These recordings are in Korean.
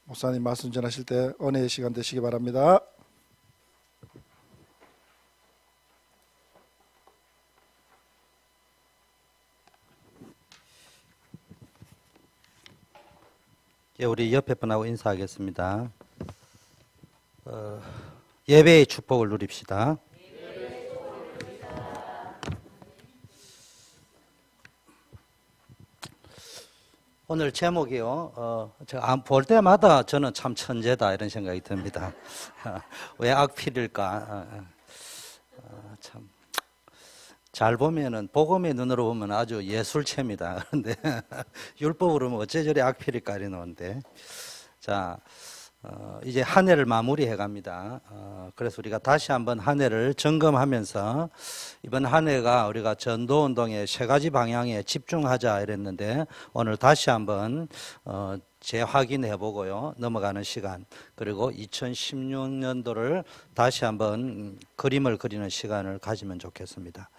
목사님 말씀 전하실 때 은혜의 시간 되시기 바랍니다. 예, 우리 옆에 분하고 인사하겠습니다. 예배의 축복을 누립시다. 오늘 제목이요. 제가 볼 때마다 저는 참 천재다 이런 생각이 듭니다. 왜 악필일까? 참. 잘 보면은 복음의 눈으로 보면 아주 예술체입니다. 그런데 율법으로 보면 어째 저리 악필일까 이러는데, 자 이제 한 해를 마무리해 갑니다. 그래서 우리가 다시 한번 한 해를 점검하면서 이번 한 해가 우리가 전도운동의 세 가지 방향에 집중하자 이랬는데, 오늘 다시 한번 재확인해 보고요, 넘어가는 시간, 그리고 2016년도를 다시 한번 그림을 그리는 시간을 가지면 좋겠습니다.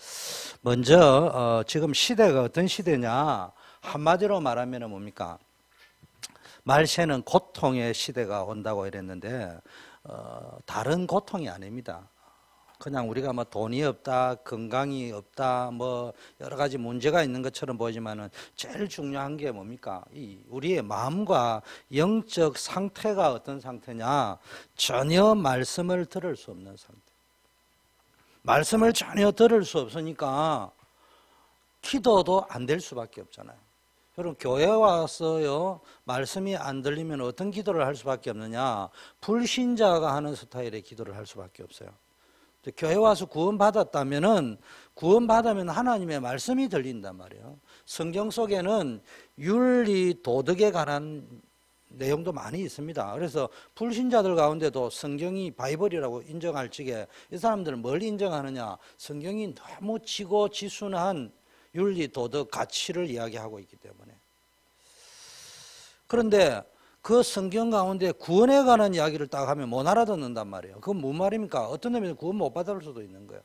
먼저 지금 시대가 어떤 시대냐, 한마디로 말하면 뭡니까? 말세는 고통의 시대가 온다고 이랬는데, 다른 고통이 아닙니다. 그냥 우리가 뭐 돈이 없다, 건강이 없다, 뭐 여러 가지 문제가 있는 것처럼 보이지만은 제일 중요한 게 뭡니까? 우리의 마음과 영적 상태가 어떤 상태냐? 전혀 말씀을 들을 수 없는 상태. 말씀을 전혀 들을 수 없으니까 기도도 안 될 수밖에 없잖아요. 여러분, 교회 와서요, 말씀이 안 들리면 어떤 기도를 할 수밖에 없느냐? 불신자가 하는 스타일의 기도를 할 수밖에 없어요. 교회 와서 구원받았다면은, 구원받으면 하나님의 말씀이 들린단 말이에요. 성경 속에는 윤리, 도덕에 관한 내용도 많이 있습니다. 그래서 불신자들 가운데도 성경이 바이블이라고 인정할 적에 이 사람들은 뭘 인정하느냐? 성경이 너무 지고지순한 윤리, 도덕, 가치를 이야기하고 있기 때문에. 그런데 그 성경 가운데 구원에 관한 이야기를 딱 하면 못 알아듣는단 말이에요. 그건 뭔 말입니까? 어떤 놈이 구원 못 받을 수도 있는 거예요.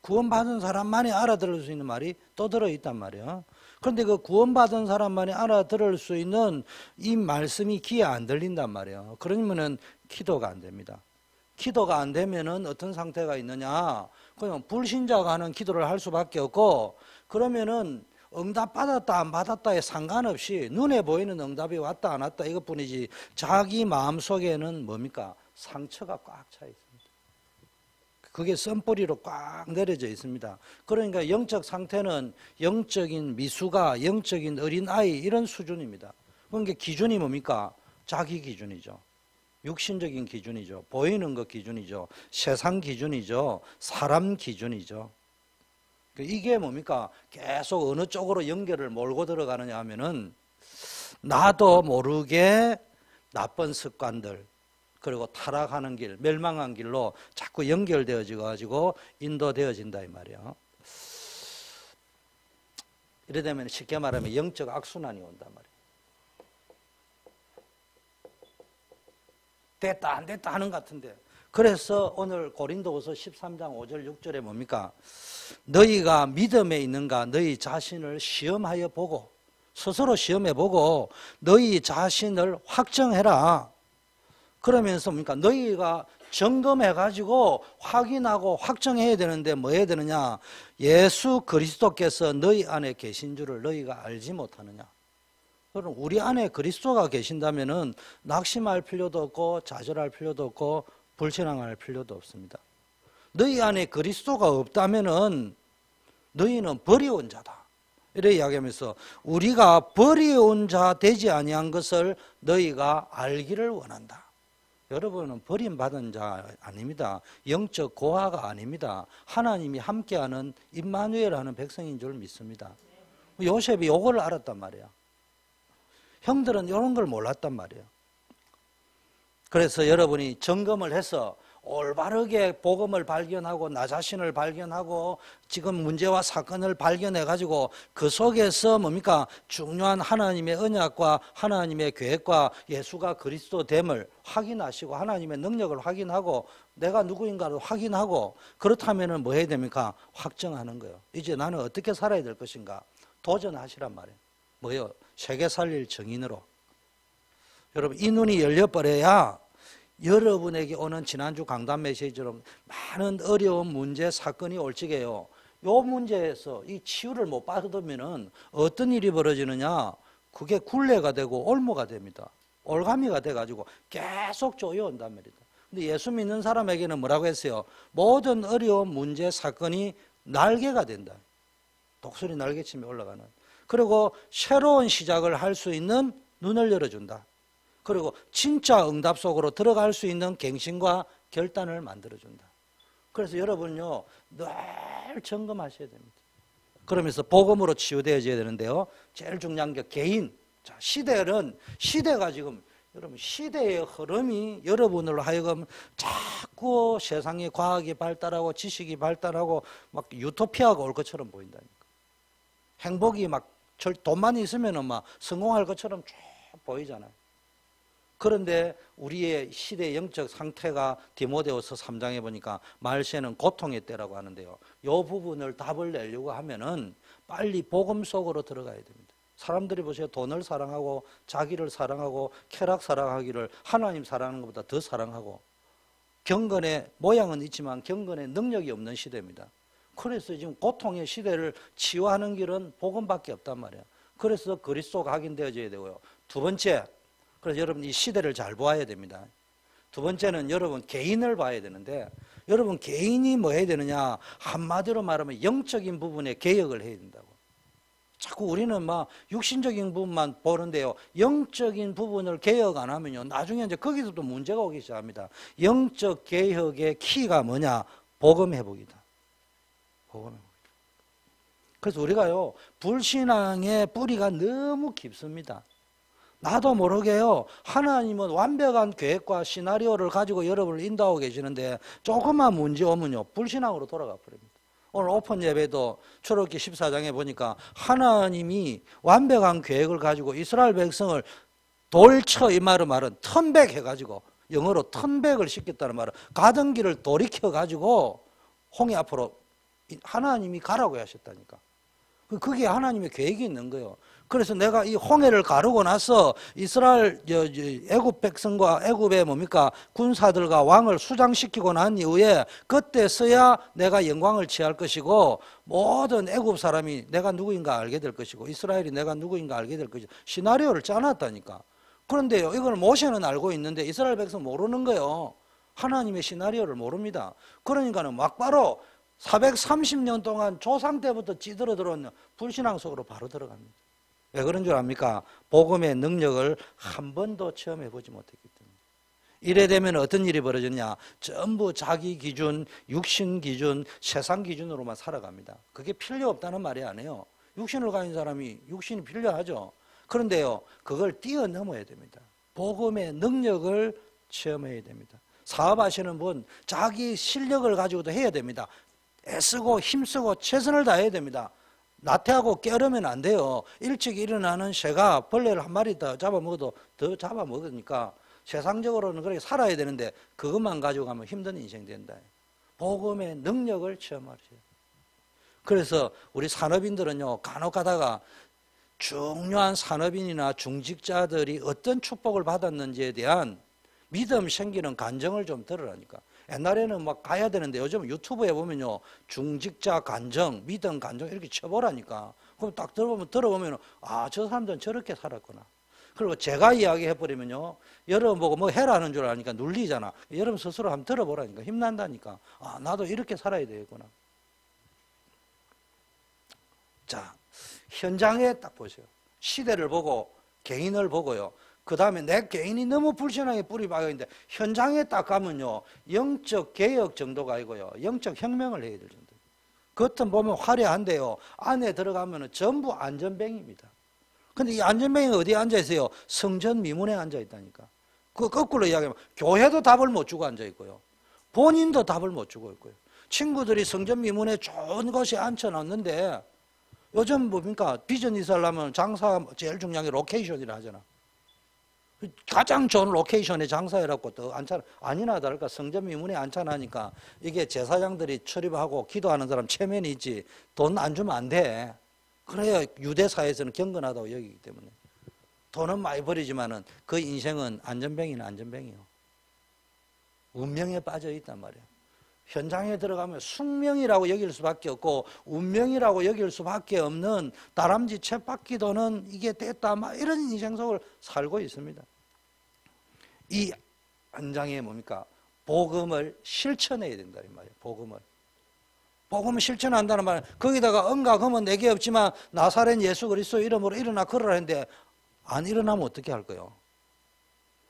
구원받은 사람만이 알아들을 수 있는 말이 또 들어있단 말이에요. 그런데 그 구원받은 사람만이 알아들을 수 있는 이 말씀이 귀에 안 들린단 말이에요. 그러면은 기도가 안 됩니다. 기도가 안 되면은 어떤 상태가 있느냐? 그냥 불신자가 하는 기도를 할 수밖에 없고, 그러면은 응답 받았다 안 받았다에 상관없이 눈에 보이는 응답이 왔다 안 왔다 이것뿐이지, 자기 마음속에는 뭡니까? 상처가 꽉 차 있습니다. 그게 썬뿌리로 꽉 내려져 있습니다. 그러니까 영적 상태는 영적인 미숙아, 영적인 어린아이 이런 수준입니다. 그러니까 기준이 뭡니까? 자기 기준이죠. 육신적인 기준이죠. 보이는 것 기준이죠. 세상 기준이죠. 사람 기준이죠. 이게 뭡니까? 계속 어느 쪽으로 연결을 몰고 들어가느냐 하면은, 나도 모르게 나쁜 습관들, 그리고 타락하는 길, 멸망한 길로 자꾸 연결되어져 가지고 인도되어진다 이 말이야. 이래 되면 쉽게 말하면 영적 악순환이 온단 말이야. 됐다 안 됐다 하는 것 같은데, 그래서 오늘 고린도후서 13장 5절 6절에 뭡니까? 너희가 믿음에 있는가 너희 자신을 시험하여 보고, 스스로 시험해 보고 너희 자신을 확정해라. 그러면서 뭡니까? 너희가 점검해 가지고 확인하고 확정해야 되는데 뭐 해야 되느냐? 예수 그리스도께서 너희 안에 계신 줄을 너희가 알지 못하느냐? 그럼 우리 안에 그리스도가 계신다면은 낙심할 필요도 없고 좌절할 필요도 없고 불신앙할 필요도 없습니다. 너희 안에 그리스도가 없다면은 너희는 버려온 자다. 이렇게 이야기하면서, 우리가 버려온 자 되지 아니한 것을 너희가 알기를 원한다. 여러분은 버림받은 자 아닙니다. 영적 고아가 아닙니다. 하나님이 함께하는 임마누엘 하는 백성인 줄 믿습니다. 요셉이 요거를 알았단 말이야. 형들은 이런 걸 몰랐단 말이에요. 그래서 여러분이 점검을 해서 올바르게 복음을 발견하고 나 자신을 발견하고 지금 문제와 사건을 발견해 가지고 그 속에서 뭡니까? 중요한 하나님의 언약과 하나님의 계획과 예수가 그리스도 됨을 확인하시고 하나님의 능력을 확인하고 내가 누구인가를 확인하고, 그렇다면 뭐 해야 됩니까? 확정하는 거예요. 이제 나는 어떻게 살아야 될 것인가? 도전하시란 말이에요. 뭐예요? 세계 살릴 정인으로. 여러분 이 눈이 열려버려야 여러분에게 오는 지난주 강단 메시지처럼 많은 어려운 문제, 사건이 올 적에요. 요 문제에서 이 치유를 못 받으면 어떤 일이 벌어지느냐? 그게 굴레가 되고 올무가 됩니다. 올가미가 돼가지고 계속 조여온단 말이다. 근데 예수 믿는 사람에게는 뭐라고 했어요? 모든 어려운 문제, 사건이 날개가 된다. 독수리 날개침에 올라가는. 그리고 새로운 시작을 할 수 있는 눈을 열어준다. 그리고 진짜 응답 속으로 들어갈 수 있는 갱신과 결단을 만들어준다. 그래서 여러분요, 늘 점검하셔야 됩니다. 그러면서 복음으로 치유되어져야 되는데요. 제일 중요한 게 개인. 자, 시대가 지금 여러분 시대의 흐름이 여러분으로 하여금 자꾸 세상의 과학이 발달하고 지식이 발달하고 막 유토피아가 올 것처럼 보인다니까. 행복이 막 돈만 있으면은 막 성공할 것처럼 쭉 보이잖아요. 그런데 우리의 시대 영적 상태가 디모데후서 3장에 보니까 말세는 고통의 때라고 하는데요. 이 부분을 답을 내려고 하면은 빨리 복음 속으로 들어가야 됩니다. 사람들이 보세요. 돈을 사랑하고 자기를 사랑하고 쾌락 사랑하기를 하나님 사랑하는 것보다 더 사랑하고 경건의 모양은 있지만 경건의 능력이 없는 시대입니다. 그래서 지금 고통의 시대를 치유하는 길은 복음밖에 없단 말이에요. 그래서 그리스도가 각인되어져야 되고요. 두 번째, 그래서 여러분 이 시대를 잘 보아야 됩니다. 두 번째는 여러분 개인을 봐야 되는데 여러분 개인이 뭐 해야 되느냐? 한마디로 말하면 영적인 부분에 개혁을 해야 된다고. 자꾸 우리는 막 육신적인 부분만 보는데요. 영적인 부분을 개혁 안 하면요. 나중에 이제 거기서도 문제가 오기 시작합니다. 영적 개혁의 키가 뭐냐? 복음 회복이다. 복음 회복. 그래서 우리가요. 불신앙의 뿌리가 너무 깊습니다. 나도 모르게요. 하나님은 완벽한 계획과 시나리오를 가지고 여러분을 인도하고 계시는데 조금만 문제 오면요. 불신앙으로 돌아가 버립니다. 오늘 오픈 예배도 출애굽기 14장에 보니까 하나님이 완벽한 계획을 가지고 이스라엘 백성을 돌쳐 이 말은 턴백 해가지고 영어로 턴백을 시켰다는 말은 가던 길을 돌이켜가지고 홍해 앞으로 하나님이 가라고 하셨다니까. 그게 하나님의 계획이 있는 거예요. 그래서 내가 이 홍해를 가르고 나서 이스라엘 애굽 백성과 애굽의 뭡니까 군사들과 왕을 수장시키고 난 이후에 그때서야 내가 영광을 취할 것이고 모든 애굽 사람이 내가 누구인가 알게 될 것이고 이스라엘이 내가 누구인가 알게 될 것이고 시나리오를 짜놨다니까. 그런데요 이걸 모세는 알고 있는데 이스라엘 백성 모르는 거예요. 하나님의 시나리오를 모릅니다. 그러니까는 막바로 430년 동안 조상 때부터 찌들어 들어온 불신앙 속으로 바로 들어갑니다. 왜 그런 줄 압니까? 복음의 능력을 한 번도 체험해 보지 못했기 때문에. 이래 되면 어떤 일이 벌어졌냐? 전부 자기 기준, 육신 기준, 세상 기준으로만 살아갑니다. 그게 필요 없다는 말이 아니에요. 육신을 가진 사람이 육신이 필요하죠. 그런데요, 그걸 뛰어넘어야 됩니다. 복음의 능력을 체험해야 됩니다. 사업하시는 분, 자기 실력을 가지고도 해야 됩니다. 애쓰고 힘쓰고 최선을 다해야 됩니다. 나태하고 깨어르면 안 돼요. 일찍 일어나는 새가 벌레를 한 마리 더 잡아먹어도 더 잡아먹으니까 세상적으로는 그렇게 살아야 되는데 그것만 가지고 가면 힘든 인생 된다. 복음의 능력을 체험하세요. 그래서 우리 산업인들은요 간혹 가다가 중요한 산업인이나 중직자들이 어떤 축복을 받았는지에 대한 믿음 생기는 간증을 좀 들으라니까. 옛날에는 막 가야 되는데 요즘 유튜브에 보면요 중직자 간증, 믿음 간증 이렇게 쳐보라니까. 그럼 딱 들어보면 아, 저 사람들은 저렇게 살았구나. 그리고 제가 이야기해버리면요 여러분 보고 뭐 해라는 줄 아니까 눌리잖아. 여러분 스스로 한번 들어보라니까. 힘난다니까. 아, 나도 이렇게 살아야 되겠구나. 자, 현장에 딱 보세요. 시대를 보고 개인을 보고요. 그 다음에 내 개인이 너무 불신앙에 뿌리 박여 있는데 현장에 딱 가면요 영적 개혁 정도가 아니고요 영적 혁명을 해야 될 정도. 겉은 보면 화려한데요 안에 들어가면 전부 안전뱅입니다. 근데 이 안전뱅이가 어디에 앉아 있어요? 성전 미문에 앉아 있다니까. 그 거꾸로 이야기하면 교회도 답을 못 주고 앉아 있고요 본인도 답을 못 주고 있고요. 친구들이 성전 미문에 좋은 곳에 앉혀놨는데 요즘 뭡니까 비전이 살려면 장사 제일 중요한 게 로케이션이라 하잖아. 가장 좋은 로케이션에 장사해라고 또 아니나 다를까 성전 미문에 앉혀놔니까 이게 제사장들이 출입하고 기도하는 사람 체면이 있지 돈 안 주면 안 돼. 그래야 유대사회에서는 경건하다고 여기기 때문에. 돈은 많이 버리지만은 그 인생은 안전뱅이는 안전뱅이요. 운명에 빠져 있단 말이에요. 현장에 들어가면 숙명이라고 여길 수밖에 없고 운명이라고 여길 수밖에 없는 다람쥐 쳇바퀴 도는 이게 됐다 막 이런 인생 속을 살고 있습니다. 이 현장에 뭡니까? 복음을 실천해야 된다 이 말이에요. 복음을 실천한다는 말은 거기다가 은과 금은 내게 없지만 나사렛 예수 그리스도 이름으로 일어나 걸으라 했는데 안 일어나면 어떻게 할 거예요?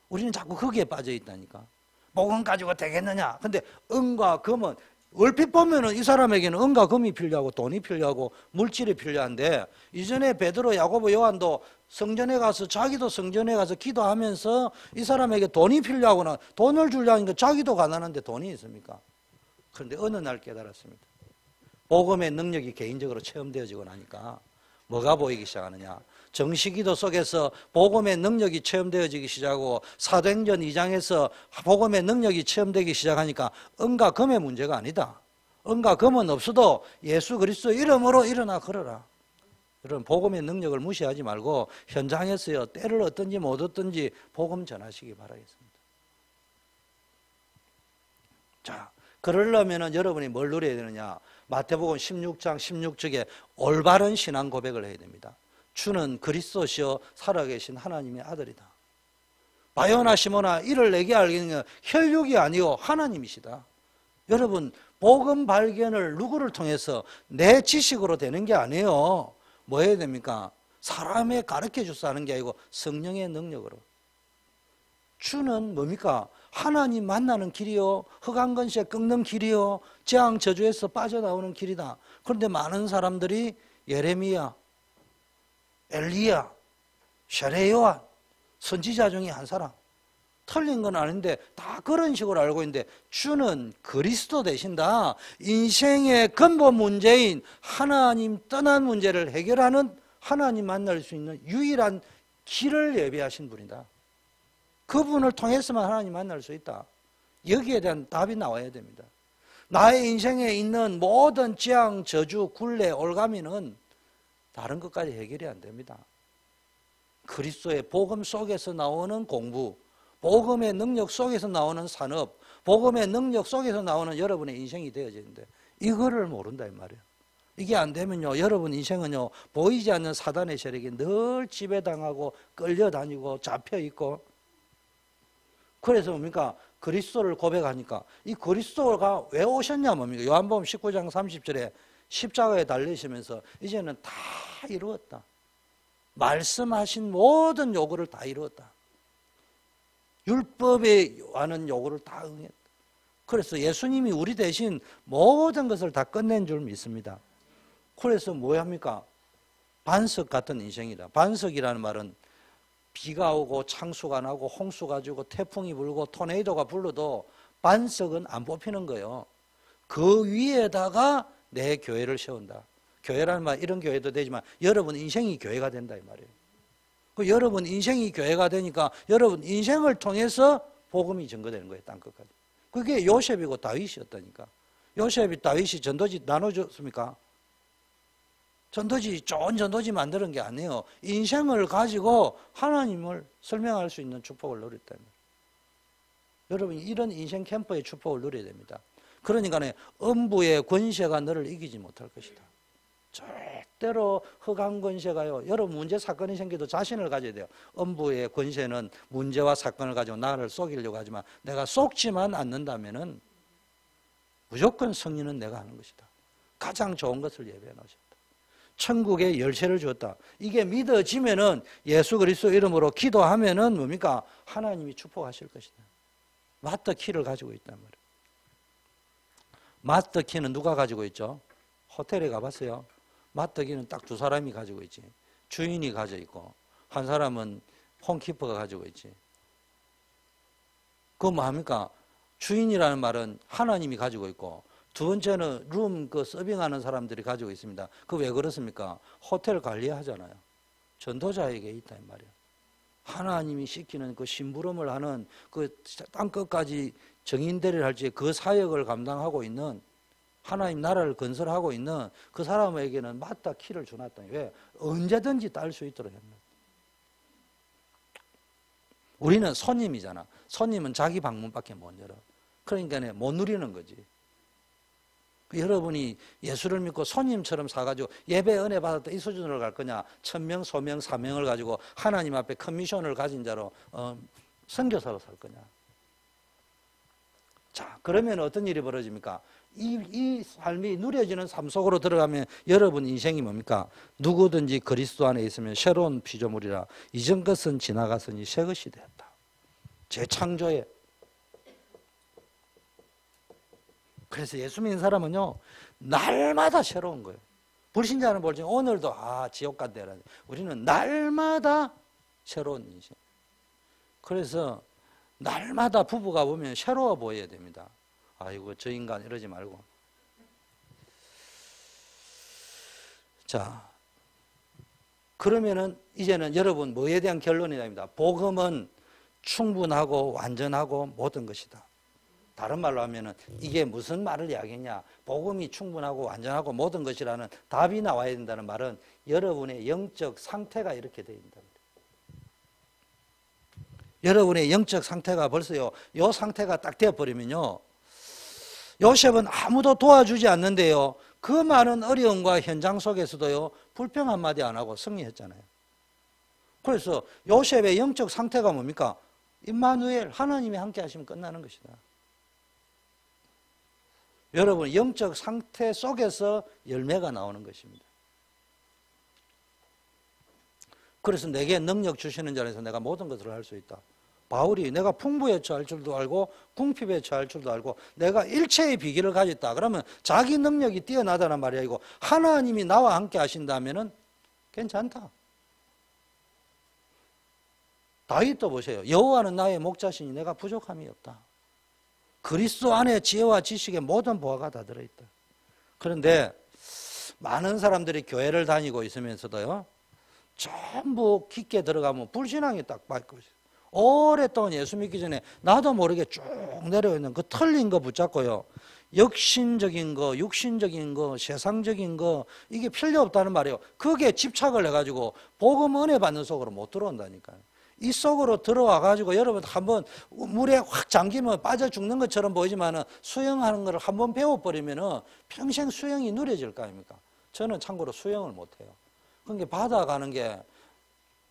우리는 자꾸 거기에 빠져 있다니까. 복음 가지고 되겠느냐? 근데 은과 금은 얼핏 보면은 이 사람에게는 은과 금이 필요하고 돈이 필요하고 물질이 필요한데 이전에 베드로, 야고보, 요한도 성전에 가서 자기도 성전에 가서 기도하면서 이 사람에게 돈이 필요하거나 돈을 주려니까 자기도 가난한데 돈이 있습니까? 그런데 어느 날 깨달았습니다. 복음의 능력이 개인적으로 체험되어지고 나니까 뭐가 보이기 시작하느냐? 정시기도 속에서 복음의 능력이 체험되어지기 시작하고 사도행전 2장에서 복음의 능력이 체험되기 시작하니까 은과 금의 문제가 아니다. 은과 금은 없어도 예수 그리스도 이름으로 일어나 걸어라. 여러분 복음의 능력을 무시하지 말고 현장에서요 때를 얻든지 못 얻든지 복음 전하시기 바라겠습니다. 자, 그러려면 여러분이 뭘 누려야 되느냐? 마태복음 16장 16절에 올바른 신앙 고백을 해야 됩니다. 주는 그리스도시요 살아계신 하나님의 아들이다. 바요나 시모나 이를 내게 알기는 혈육이 아니요 하나님이시다. 여러분 복음 발견을 누구를 통해서 내 지식으로 되는 게 아니에요. 뭐 해야 됩니까? 사람에 가르쳐 주서 하는 게 아니고 성령의 능력으로. 주는 뭡니까? 하나님 만나는 길이요, 흑암 권세 꺾는 길이요, 재앙 저주에서 빠져나오는 길이다. 그런데 많은 사람들이 예레미야, 엘리야, 샤레요한 선지자 중에 한 사람, 틀린 건 아닌데 다 그런 식으로 알고 있는데 주는 그리스도 되신다. 인생의 근본 문제인 하나님 떠난 문제를 해결하는 하나님 만날 수 있는 유일한 길을 예비하신 분이다. 그분을 통해서만 하나님 만날 수 있다. 여기에 대한 답이 나와야 됩니다. 나의 인생에 있는 모든 재앙, 저주, 굴레, 올가미는 다른 것까지 해결이 안 됩니다. 그리스도의 복음 속에서 나오는 공부, 복음의 능력 속에서 나오는 산업, 복음의 능력 속에서 나오는 여러분의 인생이 되어지는데 이거를 모른다 이 말이에요. 이게 안 되면요 여러분 인생은요 보이지 않는 사단의 세력에 늘 지배당하고 끌려다니고 잡혀있고, 그래서 뭡니까? 그리스도를 고백하니까 이 그리스도가 왜 오셨냐 뭡니까? 요한복음 19장 30절에 십자가에 달리시면서 이제는 다 이루었다. 말씀하신 모든 요구를 다 이루었다. 율법에 관한 요구를 다 응했다. 그래서 예수님이 우리 대신 모든 것을 다 끝낸 줄 믿습니다. 그래서 뭐 합니까? 반석 같은 인생이다. 반석이라는 말은 비가 오고 창수가 나고 홍수가 지고 태풍이 불고 토네이도가 불러도 반석은 안 뽑히는 거예요. 그 위에다가 내 교회를 세운다. 교회라는 말 이런 교회도 되지만 여러분 인생이 교회가 된다 이 말이에요. 그 여러분 인생이 교회가 되니까 여러분 인생을 통해서 복음이 증거되는 거예요. 땅 끝까지. 그게 요셉이고 다윗이었다니까. 요셉이 다윗이 전도지 나눠줬습니까? 전도지 좋은 전도지 만드는 게 아니에요. 인생을 가지고 하나님을 설명할 수 있는 축복을 누렸다는 거예요. 여러분 이런 인생 캠프의 축복을 누려야 됩니다. 그러니까 음부의 권세가 너를 이기지 못할 것이다. 절대로 흑암 권세가요. 여러분 문제 사건이 생겨도 자신을 가져야 돼요. 음부의 권세는 문제와 사건을 가지고 나를 속이려고 하지만 내가 속지만 않는다면은 무조건 승리는 내가 하는 것이다. 가장 좋은 것을 예배해 놓으셨다. 천국의 열쇠를 주었다. 이게 믿어지면은 예수 그리스도 이름으로 기도하면은 뭡니까? 하나님이 축복하실 것이다. 마스터 키를 가지고 있단 말이에요. 마스터 키는 누가 가지고 있죠? 호텔에 가봤어요. 마스터 키는 딱 두 사람이 가지고 있지. 주인이 가지고 있고 한 사람은 홈키퍼가 가지고 있지. 그거 뭐 합니까? 주인이라는 말은 하나님이 가지고 있고 두 번째는 룸 그 서빙하는 사람들이 가지고 있습니다. 그 왜 그렇습니까? 호텔 관리하잖아요. 전도자에게 있다 이 말이에요. 하나님이 시키는 그 심부름을 하는 그 땅끝까지 정인대리를 할지 그 사역을 감당하고 있는 하나님 나라를 건설하고 있는 그 사람에게는 마스터 키를 주놨다. 왜? 언제든지 딸 수 있도록 했나. 우리는 손님이잖아. 손님은 자기 방문밖에 못 열어. 그러니까 못 누리는 거지. 여러분이 예수를 믿고 손님처럼 사가지고 예배 은혜 받았다 이 수준으로 갈 거냐? 1000명, 소명, 사명을 가지고 하나님 앞에 커미션을 가진 자로 선교사로 살 거냐? 자, 그러면 어떤 일이 벌어집니까? 이 삶이 누려지는 삶 속으로 들어가면 여러분 인생이 뭡니까? 누구든지 그리스도 안에 있으면 새로운 피조물이라 이전 것은 지나갔으니 새 것이 되었다. 재창조에. 그래서 예수 믿는 사람은요 날마다 새로운 거예요. 불신자는 볼지 오늘도 지옥 간대라. 우리는 날마다 새로운 인생. 그래서 날마다 부부가 보면 새로워 보여야 됩니다. 아이고 저 인간 이러지 말고. 자, 그러면은 이제는 여러분 뭐에 대한 결론이 됩니다. 복음은 충분하고 완전하고 모든 것이다. 다른 말로 하면은 이게 무슨 말을 이야기했냐? 복음이 충분하고 완전하고 모든 것이라는 답이 나와야 된다는 말은 여러분의 영적 상태가 이렇게 되어 있다. 여러분의 영적 상태가 벌써요. 요 상태가 딱 되어버리면요. 요셉은 아무도 도와주지 않는데요. 그 많은 어려움과 현장 속에서도요. 불평 한마디 안 하고 승리했잖아요. 그래서 요셉의 영적 상태가 뭡니까? 임마누엘, 하나님이 함께 하시면 끝나는 것이다. 여러분 영적 상태 속에서 열매가 나오는 것입니다. 그래서 내게 능력 주시는 자에서 내가 모든 것을 할 수 있다. 바울이 내가 풍부에 처할 줄도 알고 궁핍에 처할 줄도 알고 내가 일체의 비결을 가졌다. 그러면 자기 능력이 뛰어나다는 말이 아니고 하나님이 나와 함께 하신다면은 괜찮다. 다윗도 보세요. 여호와는 나의 목자시니 내가 부족함이 없다. 그리스도 안에 지혜와 지식의 모든 보화가 다 들어있다. 그런데 많은 사람들이 교회를 다니고 있으면서도요. 전부 깊게 들어가면 불신앙이 딱 빠지고 있어요. 오랫동안 예수 믿기 전에 나도 모르게 쭉 내려있는 그 틀린 거 붙잡고요. 역신적인 거, 육신적인 거, 세상적인 거 이게 필요 없다는 말이에요. 그게 집착을 해가지고 복음 은혜 받는 속으로 못 들어온다니까요. 이 속으로 들어와가지고 여러분 한번 물에 확 잠기면 빠져 죽는 것처럼 보이지만 수영하는 걸 한번 배워버리면 평생 수영이 누려질 거 아닙니까? 저는 참고로 수영을 못해요. 그러니까 바다 가는 게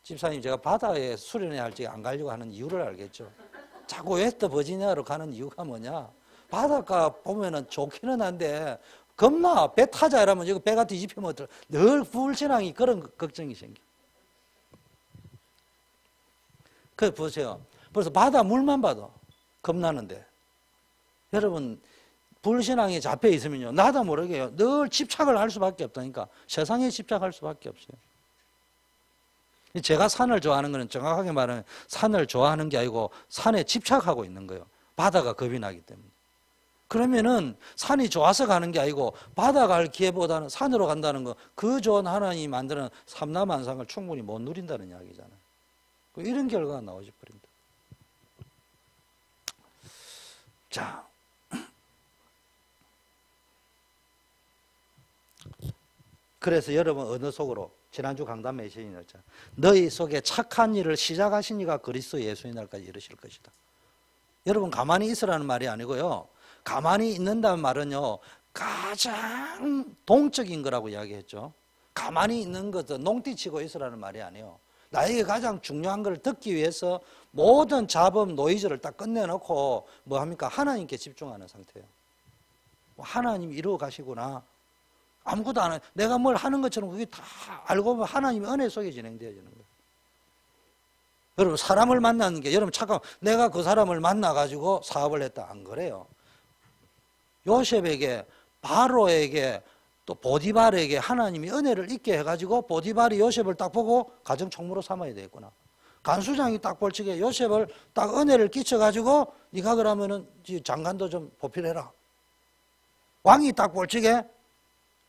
집사님 제가 바다에 수련해야 할지 안 가려고 하는 이유를 알겠죠. 자꾸 웨스트 버지니아로 가는 이유가 뭐냐. 바닷가 보면은 좋기는 한데 겁나 배 타자 이러면 이거 배가 뒤집히면 늘 불신앙이 그런 걱정이 생겨. 그 보세요. 벌써 바다 물만 봐도 겁나는데 여러분 불신앙에 잡혀 있으면요 나도 모르게요 늘 집착을 할 수밖에 없다니까. 세상에 집착할 수밖에 없어요. 제가 산을 좋아하는 거는 정확하게 말하면 산을 좋아하는 게 아니고 산에 집착하고 있는 거예요. 바다가 겁이 나기 때문에. 그러면은 산이 좋아서 가는 게 아니고 바다 갈 기회보다는 산으로 간다는 거, 그 좋은 하나님이 만드는 삼라만상을 충분히 못 누린다는 이야기잖아요. 이런 결과가 나오지 버립니다. 자, 그래서 여러분 어느 속으로 지난주 강단 메시지였죠. 너희 속에 착한 일을 시작하신 이가 그리스도 예수의 날까지 이르실 것이다. 여러분 가만히 있으라는 말이 아니고요. 가만히 있는다는 말은요. 가장 동적인 거라고 이야기했죠. 가만히 있는 것은 농띠치고 있으라는 말이 아니에요. 나에게 가장 중요한 걸 듣기 위해서 모든 잡음 노이즈를 딱 끝내놓고 뭐 합니까? 하나님께 집중하는 상태예요. 하나님이 이루어 가시구나. 아무것도 안 해. 내가 뭘 하는 것처럼 그게 다 알고 보면 하나님의 은혜 속에 진행되어지는 거예요. 여러분 사람을 만나는 게 여러분 잠깐 내가 그 사람을 만나가지고 사업을 했다 안 그래요. 요셉에게 바로에게 또 보디발에게 하나님이 은혜를 있게 해가지고 보디발이 요셉을 딱 보고 가정 총무로 삼아야 되겠구나. 간수장이 딱 볼 적에 요셉을 딱 은혜를 끼쳐가지고 네가 그러면은 장관도 좀 보필해라. 왕이 딱 볼 적에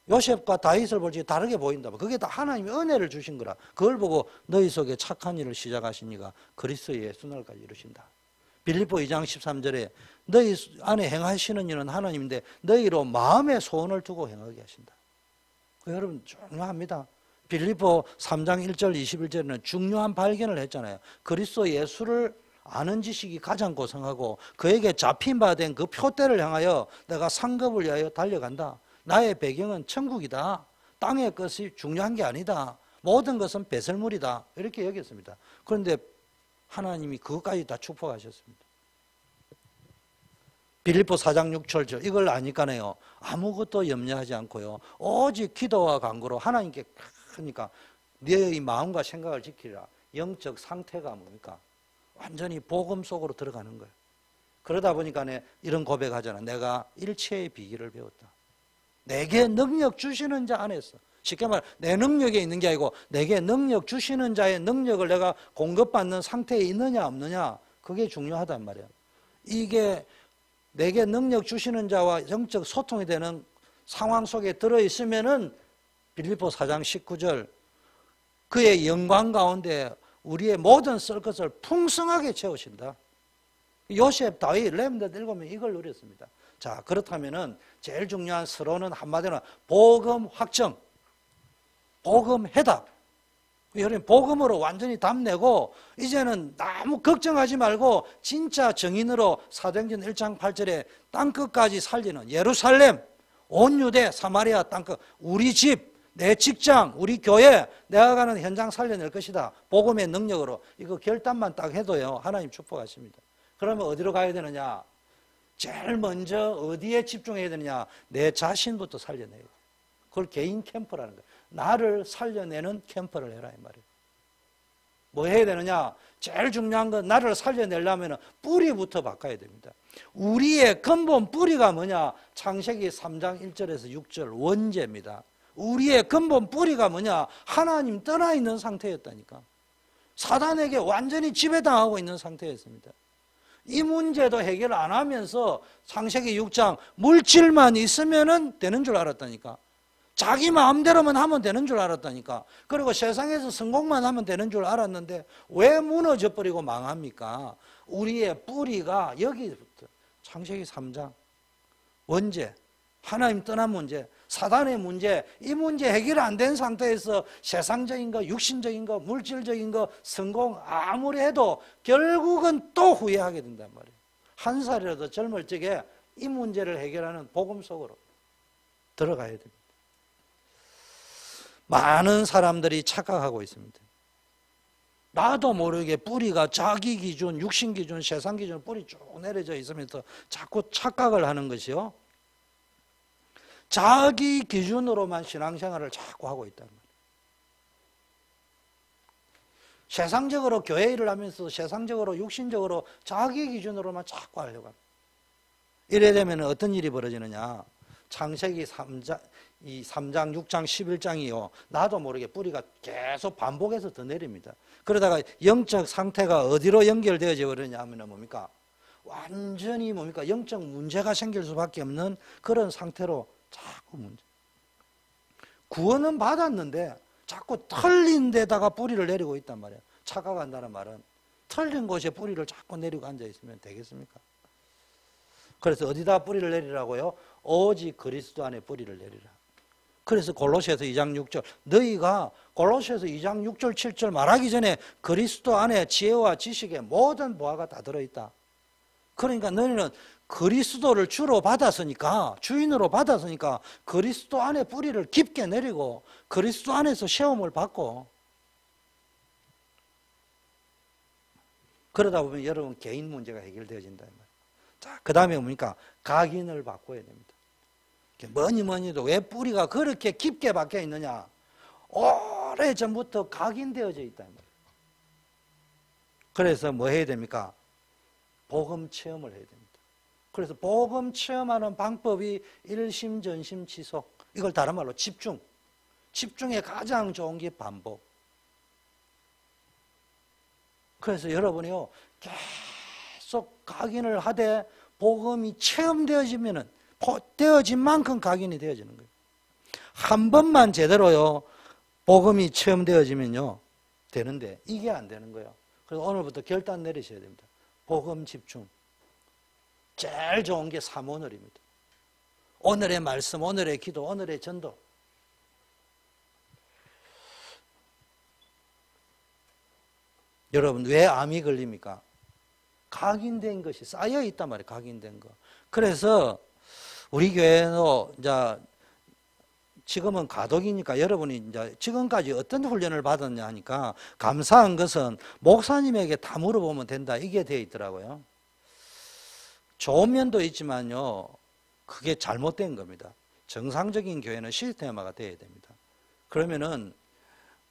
요셉과 다윗을 볼 적에 다르게 보인다. 그게 다 하나님이 은혜를 주신 거라. 그걸 보고 너희 속에 착한 일을 시작하신 이가 그리스도 예수 날까지 이루신다. 빌립보 2장 13절에 너희 안에 행하시는 일은 하나님인데 너희로 마음의 소원을 두고 행하게 하신다. 여러분 중요합니다. 빌립보 3장 1절 21절에는 중요한 발견을 했잖아요. 그리스도 예수를 아는 지식이 가장 고상하고 그에게 잡힌 바 된 그 표대를 향하여 내가 상급을 위하여 달려간다. 나의 배경은 천국이다. 땅의 것이 중요한 게 아니다. 모든 것은 배설물이다. 이렇게 여겼습니다. 그런데 하나님이 그것까지 다 축복하셨습니다. 빌립보 4장 6절 이걸 아니까네요. 아무것도 염려하지 않고요. 오직 기도와 간구로 하나님께 그러니까 너의 마음과 생각을 지키라. 영적 상태가 뭡니까? 완전히 복음 속으로 들어가는 거예요. 그러다 보니까 이런 고백하잖아. 내가 일체의 비결을 배웠다. 내게 능력 주시는 자 안에서. 쉽게 말해 내 능력에 있는 게 아니고 내게 능력 주시는 자의 능력을 내가 공급받는 상태에 있느냐 없느냐 그게 중요하단 말이에요. 이게 내게 능력 주시는 자와 영적 소통이 되는 상황 속에 들어있으면은 빌립보 4장 19절 그의 영광 가운데 우리의 모든 쓸 것을 풍성하게 채우신다. 요셉, 다윗, 렘들 7명이 이걸 누렸습니다. 자, 그렇다면은 제일 중요한 서론은 한마디로 복음 확정, 복음 해답. 여러분 복음으로 완전히 답내고 이제는 너무 걱정하지 말고 진짜 정인으로 사도행전 1장 8절에 땅끝까지 살리는 예루살렘, 온 유대, 사마리아 땅끝, 우리 집, 내 직장, 우리 교회, 내가 가는 현장 살려낼 것이다. 복음의 능력으로 이거 결단만 딱 해도요 하나님 축복하십니다. 그러면 어디로 가야 되느냐? 제일 먼저 어디에 집중해야 되느냐? 내 자신부터 살려내야 돼. 그걸 개인 캠프라는 거예요. 나를 살려내는 캠프를 해라 이 말이에요. 뭐 해야 되느냐? 제일 중요한 건 나를 살려내려면 뿌리부터 바꿔야 됩니다. 우리의 근본 뿌리가 뭐냐? 창세기 3장 1절에서 6절 원죄입니다. 우리의 근본 뿌리가 뭐냐? 하나님 떠나 있는 상태였다니까. 사단에게 완전히 지배당하고 있는 상태였습니다. 이 문제도 해결 안 하면서 창세기 6장 물질만 있으면 되는 줄 알았다니까. 자기 마음대로만 하면 되는 줄 알았다니까. 그리고 세상에서 성공만 하면 되는 줄 알았는데 왜 무너져 버리고 망합니까? 우리의 뿌리가 여기부터 창세기 3장 원죄, 하나님 떠난 문제, 사단의 문제, 이 문제 해결 안 된 상태에서 세상적인 거, 육신적인 거, 물질적인 거, 성공 아무리 해도 결국은 또 후회하게 된단 말이에요. 한 살이라도 젊을 적에 이 문제를 해결하는 복음 속으로 들어가야 됩니다. 많은 사람들이 착각하고 있습니다. 나도 모르게 뿌리가 자기 기준, 육신 기준, 세상 기준 뿌리 쭉 내려져 있으면서 자꾸 착각을 하는 것이요. 자기 기준으로만 신앙생활을 자꾸 하고 있단 말이에요. 세상적으로 교회 일을 하면서 세상적으로 육신적으로 자기 기준으로만 자꾸 하려고 합니다. 이래 되면 어떤 일이 벌어지느냐. 창세기 3장, 6장, 11장이요. 나도 모르게 뿌리가 계속 반복해서 더 내립니다. 그러다가 영적 상태가 어디로 연결되어져 버리냐 하면 뭡니까? 완전히 뭡니까? 영적 문제가 생길 수밖에 없는 그런 상태로 자꾸 문제. 구원은 받았는데 자꾸 털린 데다가 뿌리를 내리고 있단 말이에요. 착각한다는 말은 털린 곳에 뿌리를 자꾸 내리고 앉아 있으면 되겠습니까? 그래서 어디다 뿌리를 내리라고요? 오직 그리스도 안에 뿌리를 내리라. 그래서 골로새서 2장 6절 너희가 골로새서 2장 6절 7절 말하기 전에 그리스도 안에 지혜와 지식의 모든 보화가 다 들어있다. 그러니까 너희는 그리스도를 주로 받았으니까 주인으로 받았으니까 그리스도 안에 뿌리를 깊게 내리고 그리스도 안에서 시험을 받고 그러다 보면 여러분 개인 문제가 해결되어진다. 자, 그 다음에 뭡니까? 각인을 바꿔야 됩니다. 뭐니 해도 왜 뿌리가 그렇게 깊게 박혀 있느냐? 오래전부터 각인되어져 있다. 그래서 뭐 해야 됩니까? 복음 체험을 해야 됩니다. 그래서 복음 체험하는 방법이 일심, 전심, 지속. 이걸 다른 말로 집중. 집중에 가장 좋은 게 반복. 그래서 여러분이요, 계속 각인을 하되 복음이 체험되어지면은 되어진 만큼 각인이 되어지는 거예요. 한 번만 제대로요, 복음이 체험되어지면요, 되는데 이게 안 되는 거예요. 그래서 오늘부터 결단 내리셔야 됩니다. 복음 집중. 제일 좋은 게 삼오늘입니다. 오늘의 말씀, 오늘의 기도, 오늘의 전도. 여러분 왜 암이 걸립니까? 각인된 것이 쌓여 있단 말이에요. 각인된 거. 그래서 우리 교회도 이제 지금은 가독이니까 여러분이 이제 지금까지 어떤 훈련을 받았냐 하니까 감사한 것은 목사님에게 다 물어보면 된다. 이게 되어 있더라고요. 좋은 면도 있지만요. 그게 잘못된 겁니다. 정상적인 교회는 시스템화가 되어야 됩니다. 그러면은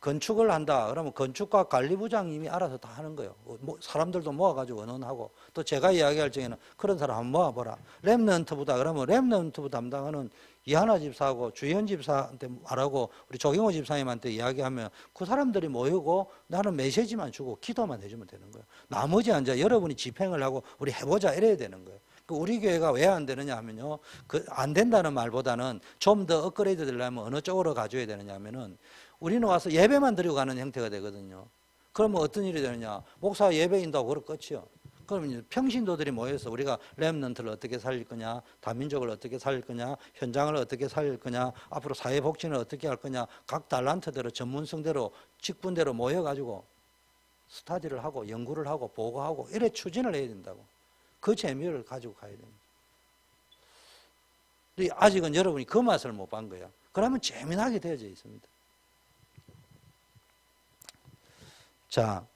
건축을 한다. 그러면 건축과 관리부장님이 알아서 다 하는 거예요. 사람들도 모아가지고 의논하고 또 제가 이야기할 적에는 그런 사람 한번 모아보라. 랩런트부다. 그러면 랩런트부 담당하는 이하나 집사하고 주현 집사한테 말하고 우리 조경호 집사님한테 이야기하면 그 사람들이 모이고 나는 메시지만 주고 기도만 해주면 되는 거예요. 나머지 이제 여러분이 집행을 하고 우리 해보자 이래야 되는 거예요. 우리 교회가 왜 안 되느냐 하면요. 안 된다는 말보다는 좀 더 업그레이드 되려면 어느 쪽으로 가져야 되느냐 하면은 우리는 와서 예배만 드리고 가는 형태가 되거든요. 그러면 어떤 일이 되느냐. 목사 예배인다고 그럴 끝이요. 그러면 평신도들이 모여서 우리가 렘넌트를 어떻게 살릴 거냐, 다민족을 어떻게 살릴 거냐, 현장을 어떻게 살릴 거냐, 앞으로 사회복지는 어떻게 할 거냐, 각 달란트대로 전문성대로 직분대로 모여가지고 스타디를 하고 연구를 하고 보고하고 이래 추진을 해야 된다고. 그 재미를 가지고 가야 됩니다. 아직은 여러분이 그 맛을 못 본 거야. 그러면 재미나게 되어져 있습니다. 자,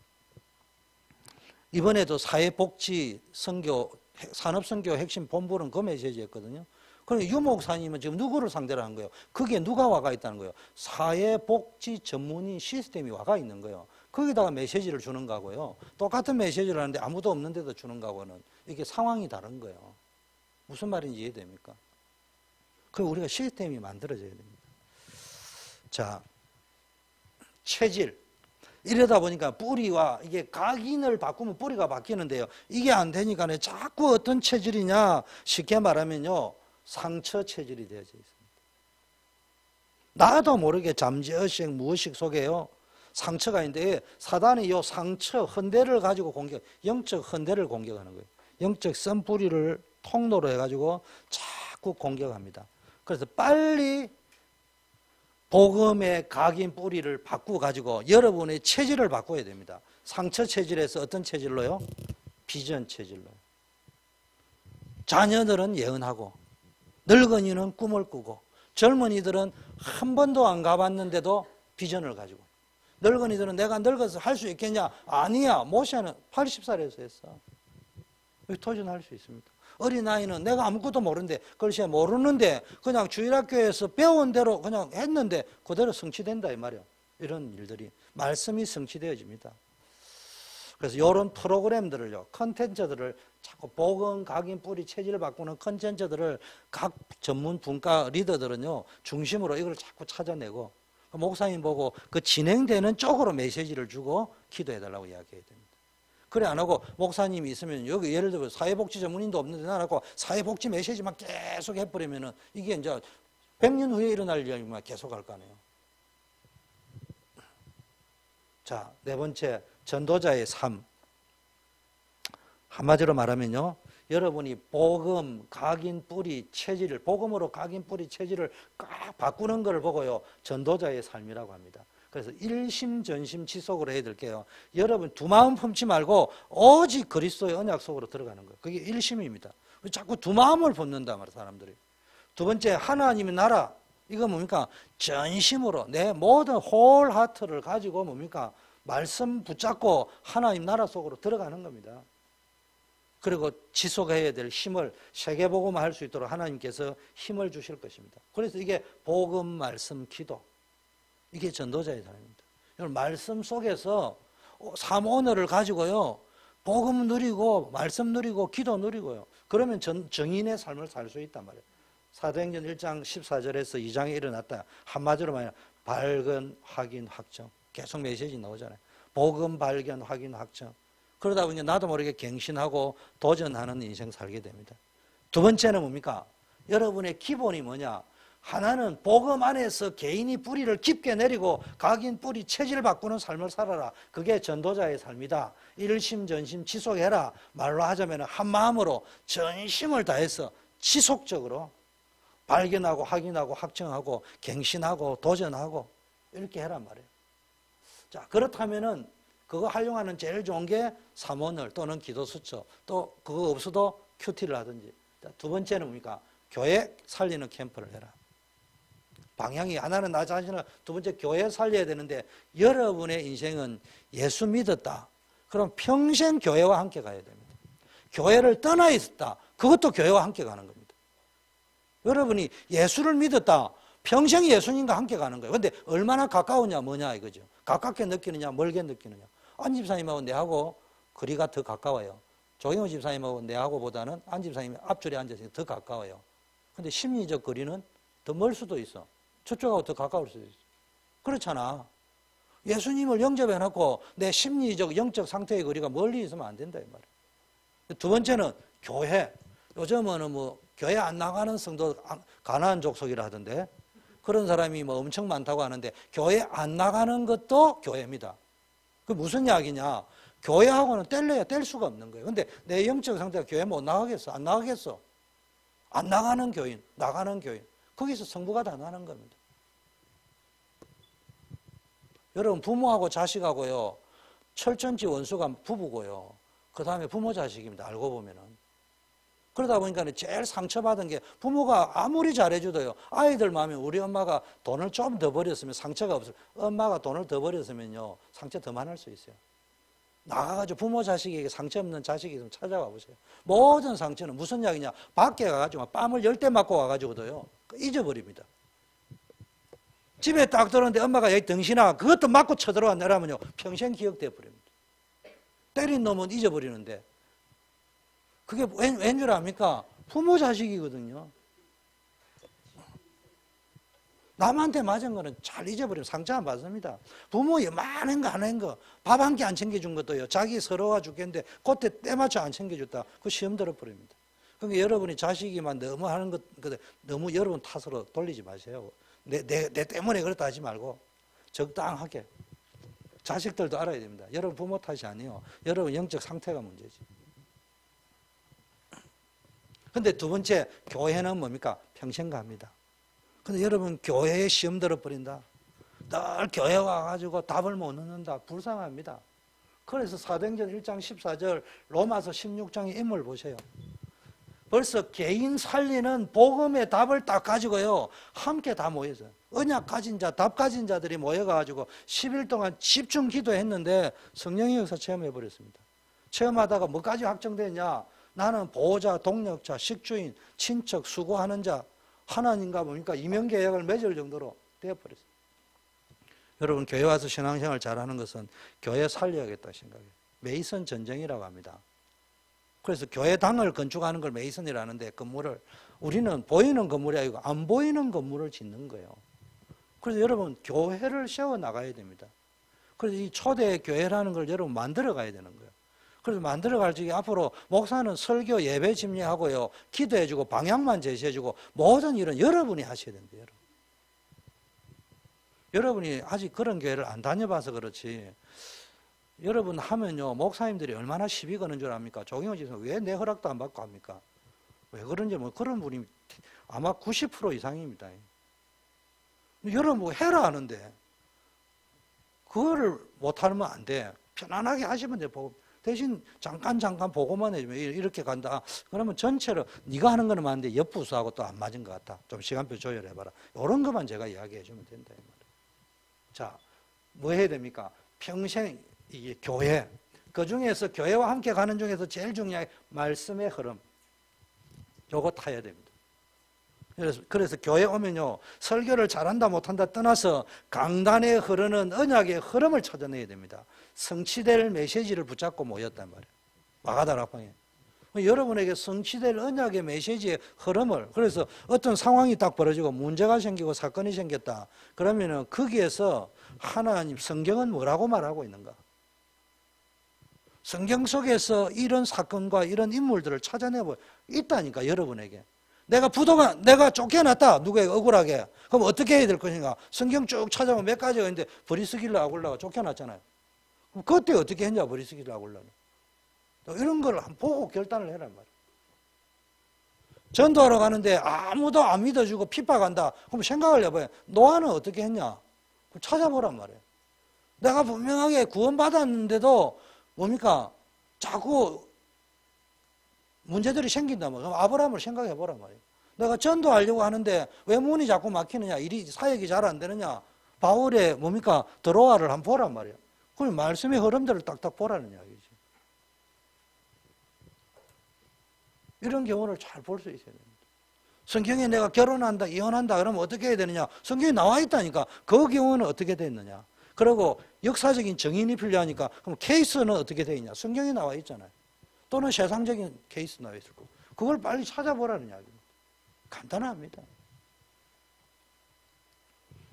이번에도 사회복지 선교, 산업선교 핵심 본부는 그 메시지였거든요. 그럼 유 목사님은 지금 누구를 상대로 한 거예요? 그게 누가 와가 있다는 거예요? 사회복지 전문인 시스템이 와가 있는 거예요. 거기다가 메시지를 주는 거고요. 똑같은 메시지를 하는데 아무도 없는데도 주는 거하고는 이게 상황이 다른 거예요. 무슨 말인지 이해됩니까? 그럼 우리가 시스템이 만들어져야 됩니다. 자, 체질. 이러다 보니까 뿌리와 이게 각인을 바꾸면 뿌리가 바뀌는데요. 이게 안 되니까 자꾸 어떤 체질이냐. 쉽게 말하면요. 상처 체질이 되어져 있습니다. 나도 모르게 잠재의식, 무의식 속에요. 상처가 있는데 사단이 이 상처, 헌대를 가지고 영적 헌대를 공격하는 거예요. 영적 썬뿌리를 통로로 해가지고 자꾸 공격합니다. 그래서 빨리 복음의 각인 뿌리를 바꾸어 가지고 여러분의 체질을 바꿔야 됩니다. 상처 체질에서 어떤 체질로요? 비전 체질로. 자녀들은 예언하고 늙은이는 꿈을 꾸고 젊은이들은 한 번도 안 가봤는데도 비전을 가지고 늙은이들은 내가 늙어서 할 수 있겠냐? 아니야. 모세는 80살에서 했어. 도전할 수 있습니다. 어린아이는 내가 아무것도 모르는데 글쎄 모르는데 그냥 주일학교에서 배운 대로 그냥 했는데 그대로 성취된다 이 말이야. 이런 일들이 말씀이 성취되어집니다. 그래서 이런 프로그램들을요, 컨텐츠들을 자꾸 복음, 각인, 뿌리, 체질을 바꾸는 컨텐츠들을 각 전문 분과 리더들은요 중심으로 이걸 자꾸 찾아내고 목사님 보고 그 진행되는 쪽으로 메시지를 주고 기도해달라고 이야기해야 됩니다. 그래 안 하고 목사님이 있으면 여기 예를 들어 사회복지 전문인도 없는데 나라고 사회복지 메시지만 계속 해버리면은 이게 이제 100년 후에 일어날 일만 계속 할 거 아니에요. 자, 네 번째 전도자의 삶. 한마디로 말하면요, 여러분이 복음, 각인, 뿌리, 체질을 복음으로 각인, 뿌리, 체질을 꽉 바꾸는 걸 보고요 전도자의 삶이라고 합니다. 그래서 일심전심지속으로 해야 될게요. 여러분 두 마음 품지 말고 오직 그리스도의 언약 속으로 들어가는 거예요. 그게 일심입니다. 자꾸 두 마음을 품는다 말이에요, 사람들이. 두 번째 하나님의 나라. 이거 뭡니까? 전심으로 내 모든 홀 하트를 가지고 뭡니까? 말씀 붙잡고 하나님 나라 속으로 들어가는 겁니다. 그리고 지속해야 될 힘을 세계복음화 할 수 있도록 하나님께서 힘을 주실 것입니다. 그래서 이게 복음, 말씀, 기도. 이게 전도자의 삶입니다. 여러분 말씀 속에서 삶 오늘을 가지고요. 복음 누리고 말씀 누리고 기도 누리고요. 그러면 정인의 삶을 살 수 있단 말이에요. 사도행전 1장 14절에서 2장에 일어났다. 한마디로 말하면 발견, 확인, 확정. 계속 메시지 나오잖아요. 복음, 발견, 확인, 확정. 그러다 보니 나도 모르게 갱신하고 도전하는 인생 살게 됩니다. 두 번째는 뭡니까? 여러분의 기본이 뭐냐? 하나는 복음 안에서 개인이 뿌리를 깊게 내리고 각인 뿌리 체질을 바꾸는 삶을 살아라. 그게 전도자의 삶이다. 일심전심 지속해라. 말로 하자면 한 마음으로 전심을 다해서 지속적으로 발견하고 확인하고 확정하고 갱신하고 도전하고 이렇게 해란 말이에요. 자, 그렇다면은 그거 활용하는 제일 좋은 게 삼원을 또는 기도수첩, 또 그거 없어도 큐티를 하든지. 두 번째는 뭡니까? 교회 살리는 캠프를 해라. 방향이 하나는 나 자신을, 두 번째 교회 살려야 되는데 여러분의 인생은 예수 믿었다. 그럼 평생 교회와 함께 가야 됩니다. 교회를 떠나 있었다. 그것도 교회와 함께 가는 겁니다. 여러분이 예수를 믿었다. 평생 예수님과 함께 가는 거예요. 그런데 얼마나 가까우냐 뭐냐 이거죠. 가깝게 느끼느냐 멀게 느끼느냐. 안 집사님하고 내하고 거리가 더 가까워요. 조경호 집사님하고 내하고보다는 안 집사님이 앞줄에 앉아서 더 가까워요. 근데 심리적 거리는 더 멀 수도 있어. 저쪽하고 더 가까울 수도 있어. 그렇잖아. 예수님을 영접해놓고 내 심리적, 영적 상태의 거리가 멀리 있으면 안 된다 이 말이에요. 두 번째는 교회. 요즘은 뭐 교회 안 나가는 성도 가난한 족속이라 하던데 그런 사람이 뭐 엄청 많다고 하는데 교회 안 나가는 것도 교회입니다. 그 무슨 이야기냐? 교회하고는 뗄래야 뗄 수가 없는 거예요. 근데 내 영적 상태가 교회 못 나가겠어? 안 나가겠어? 안 나가는 교인, 나가는 교인. 거기서 성부가 다 나는 겁니다. 여러분 부모하고 자식하고요. 철천지 원수가 부부고요. 그 다음에 부모 자식입니다. 알고 보면은. 그러다 보니까 제일 상처받은 게 부모가 아무리 잘해줘도요. 아이들 마음에 우리 엄마가 돈을 좀 더 버렸으면 상처가 없어요. 엄마가 돈을 더 버렸으면요. 상처 더 많을 수 있어요. 나가가지고 부모 자식에게 상처 없는 자식이 있으면 찾아가 보세요. 모든 상처는 무슨 이야기냐. 밖에 가가지고 뺨을 10대 맞고 와가지고도요. 잊어버립니다. 집에 딱 들었는데 엄마가 여기 등신아 그것도 맞고 쳐들어와 내라면요. 평생 기억돼 버립니다. 때린 놈은 잊어버리는데 그게 왠 줄 압니까? 부모 자식이거든요. 남한테 맞은 거는 잘 잊어버리면 상처 안 받습니다. 부모 많은 거 안 한 거, 밥 한 끼 안 챙겨준 것도요. 자기 서러워 죽겠는데 그때 때맞춰 안 챙겨줬다. 그거 시험 들어버립니다. 그러니까 여러분이 자식이만 너무 하는 것, 너무 여러분 탓으로 돌리지 마세요. 내 때문에 그렇다 하지 말고 적당하게. 자식들도 알아야 됩니다. 여러분 부모 탓이 아니에요. 여러분 영적 상태가 문제지. 근데 두 번째, 교회는 뭡니까? 평생 갑니다. 근데 여러분 교회에 시험 들어버린다. 늘 교회 와가지고 답을 못 얻는다. 불쌍합니다. 그래서 사도행전 1장 14절 로마서 16장의 인물 보세요. 벌써 개인 살리는 복음의 답을 딱 가지고요. 함께 다 모여서 언약 가진 자, 답 가진 자들이 모여가지고 10일 동안 집중 기도했는데 성령의 역사 체험해버렸습니다. 체험하다가 뭐까지 확정됐냐? 나는 보호자, 동력자, 식주인, 친척, 수고하는 자, 하나님과 뭡니까? 이명계약을 맺을 정도로 되어버렸어요. 여러분 교회 와서 신앙생활 잘하는 것은 교회 살려야겠다 생각해요. 메이선 전쟁이라고 합니다. 그래서 교회당을 건축하는 걸 메이선이라는데 건물을 우리는 보이는 건물이 아니고 안 보이는 건물을 짓는 거예요. 그래서 여러분 교회를 세워나가야 됩니다. 그래서 이 초대 교회라는 걸 여러분 만들어 가야 되는 거예요. 그래서 만들어갈 적에 앞으로 목사는 설교 예배 집례하고요. 기도해주고 방향만 제시해주고 모든 일은 여러분이 하셔야 된대요. 여러분이 아직 그런 교회를 안 다녀봐서 그렇지 여러분 하면요. 목사님들이 얼마나 시비 거는 줄 압니까? 조경호 집사님 왜 내 허락도 안 받고 합니까? 왜 그런지 뭐 그런 분이 아마 90% 이상입니다. 여러분 뭐 해라 하는데 그거를 못하면 안 돼. 편안하게 하시면 돼. 대신 잠깐 보고만 해주면 이렇게 간다. 그러면 전체로 네가 하는 거는 맞는데 옆부수하고 또 안 맞은 것 같아. 좀 시간표 조절해봐라. 이런 것만 제가 이야기해 주면 된다. 이 말이에요. 자, 뭐 해야 됩니까? 평생 이게 교회. 그 중에서 교회와 함께 가는 중에서 제일 중요한 게 말씀의 흐름. 요거 타야 됩니다. 그래서 교회 오면요. 설교를 잘한다 못한다 떠나서 강단에 흐르는 언약의 흐름을 찾아내야 됩니다. 성취될 메시지를 붙잡고 모였단 말이에요. 마가다락방에. 여러분에게 성취될 언약의 메시지의 흐름을 그래서 어떤 상황이 딱 벌어지고 문제가 생기고 사건이 생겼다. 그러면은 거기에서 하나님 성경은 뭐라고 말하고 있는가? 성경 속에서 이런 사건과 이런 인물들을 찾아내고 있다니까 여러분에게. 내가 쫓겨났다. 누구에게 억울하게. 그럼 어떻게 해야 될 것인가? 성경 쭉 찾아보면 몇 가지가 있는데 브리스길라 아굴라가 쫓겨났잖아요. 그럼 그때 어떻게 했냐 브리스길라 아굴라는. 이런 걸 한번 보고 결단을 해란 말이에요. 전도하러 가는데 아무도 안 믿어주고 핍박한다. 그럼 생각을 해봐요. 노아는 어떻게 했냐? 찾아보란 말이에요. 내가 분명하게 구원받았는데도 뭡니까? 자꾸 문제들이 생긴다 말이야. 그럼 아브라함을 생각해 보란 말이에요. 내가 전도하려고 하는데 왜 문이 자꾸 막히느냐? 일이 사역이 잘 안 되느냐? 바울의 뭡니까? 드로아를 한번 보란 말이에요. 그럼 말씀의 흐름들을 딱딱 보라는 이야기죠. 이런 경우를 잘 볼 수 있어야 됩니다. 성경에 내가 결혼한다, 이혼한다 그러면 어떻게 해야 되느냐? 성경에 나와 있다니까. 그 경우는 어떻게 됐느냐? 그리고 역사적인 정인이 필요하니까 그럼 케이스는 어떻게 되어 있냐? 성경에 나와 있잖아요. 또는 세상적인 케이스 나와 있을 거고. 그걸 빨리 찾아보라는 이야기입니다. 간단합니다.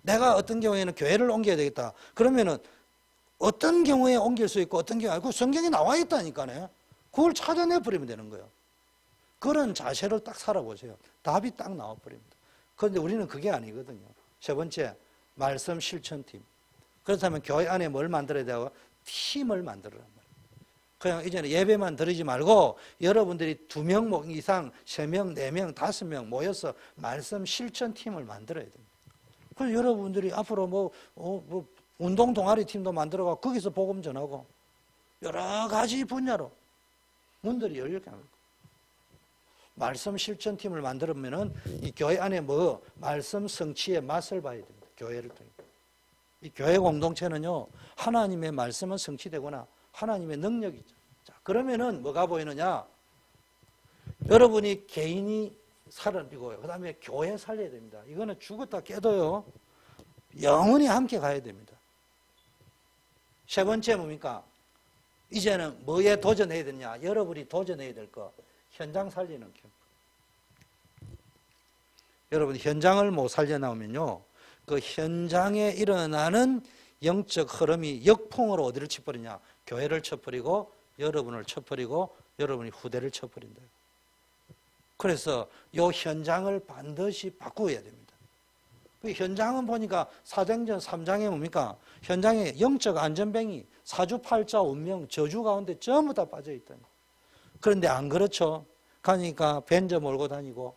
내가 어떤 경우에는 교회를 옮겨야 되겠다. 그러면은 어떤 경우에 옮길 수 있고 어떤 경우에, 그 성경에 나와 있다니까요. 그걸 찾아내 버리면 되는 거예요. 그런 자세를 딱 살아보세요. 답이 딱 나와버립니다. 그런데 우리는 그게 아니거든요. 세 번째, 말씀 실천팀. 그렇다면 교회 안에 뭘 만들어야 되고? 팀을 만들어란 말이에요. 그냥 이제는 예배만 드리지 말고 여러분들이 2명 이상, 3명, 4명, 5명 모여서 말씀 실천팀을 만들어야 됩니다. 그래서 여러분들이 앞으로 뭐 운동 동아리 팀도 만들어가고 거기서 복음 전하고 여러 가지 분야로 문들이 열리게 합니다. 말씀 실천팀을 만들면은 이 교회 안에 말씀 성취의 맛을 봐야 됩니다. 교회를 통해. 이 교회 공동체는요, 하나님의 말씀은 성취되거나 하나님의 능력이 있죠. 자, 그러면은 뭐가 보이느냐? 여러분이 개인이 살아비고요. 그 다음에 교회 살려야 됩니다. 이거는 죽었다 깨도요, 영원히 함께 가야 됩니다. 세 번째 뭡니까? 이제는 뭐에 도전해야 되냐? 여러분이 도전해야 될 거. 현장 살리는 캠프. 여러분 현장을 못 살려나오면요, 그 현장에 일어나는 영적 흐름이 역풍으로 어디를 쳐버리냐? 교회를 쳐버리고 여러분을 쳐버리고 여러분이 후대를 쳐버린다. 그래서 이 현장을 반드시 바꾸어야 됩니다. 그 현장은 보니까 사도행전 3장에 뭡니까? 현장에 영적 안전뱅이, 사주팔자, 운명, 저주 가운데 전부 다 빠져 있다니. 그런데 안 그렇죠. 가니까 벤저 몰고 다니고,